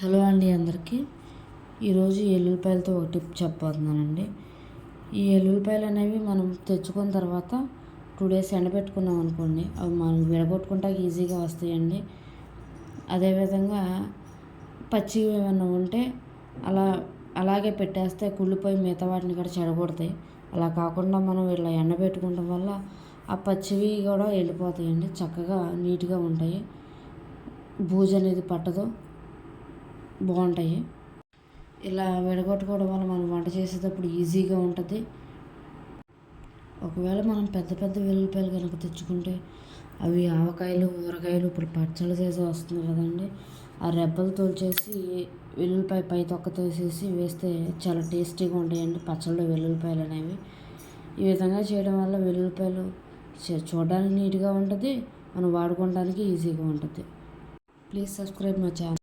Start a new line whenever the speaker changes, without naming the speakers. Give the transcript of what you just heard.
Hello అండి అందరికీ. ఈరోజు ఎల్లుల్లిపాయలతో ఒక టిప్ చెప్పబోతున్నానండి. ఈ ఎల్లుల్లిపాయలు అనేవి మనం తెచ్చుకున్న తర్వాత 2 డేస్ ఎండబెట్టుకున్నాం అనుకోండి, అవి మనం విడగొట్టుకుంటానికి ఈజీగా వస్తాయండి. అదేవిధంగా పచ్చివి ఏమైనా ఉంటే అలాగే పెట్టేస్తే కుళ్ళిపోయి మిగతా వాటిని కూడా చెడగొడతాయి. అలా కాకుండా మనం ఇలా ఎండబెట్టుకోవడం వల్ల ఆ పచ్చివి కూడా వెళ్ళిపోతాయండి, చక్కగా నీట్గా ఉంటాయి, బూజు అనేది పట్టదు, బాగుంటాయి. ఇలా విడగొట్టుకోవడం వల్ల మనం వంట చేసేటప్పుడు ఈజీగా ఉంటుంది. ఒకవేళ మనం పెద్ద పెద్ద వెల్లుల్లిపాయలు కనుక తెచ్చుకుంటే అవి ఆవకాయలు, ఊరగాయలు, ఇప్పుడు పచ్చళ్ళు చేసి వస్తుంది కదండి, ఆ రెబ్బలు తోల్చేసి వెల్లుల్లిపాయ పై తొక్క తీసేసి వేస్తే చాలా టేస్టీగా ఉంటాయండి పచ్చళ్ళు వెల్లుల్లిపాయలు అనేవి. ఈ విధంగా చేయడం వల్ల వెల్లుల్లిపాయలు చూడడానికి నీట్గా ఉంటుంది, మనం వాడుకోవడానికి ఈజీగా ఉంటుంది. Please subscribe my channel.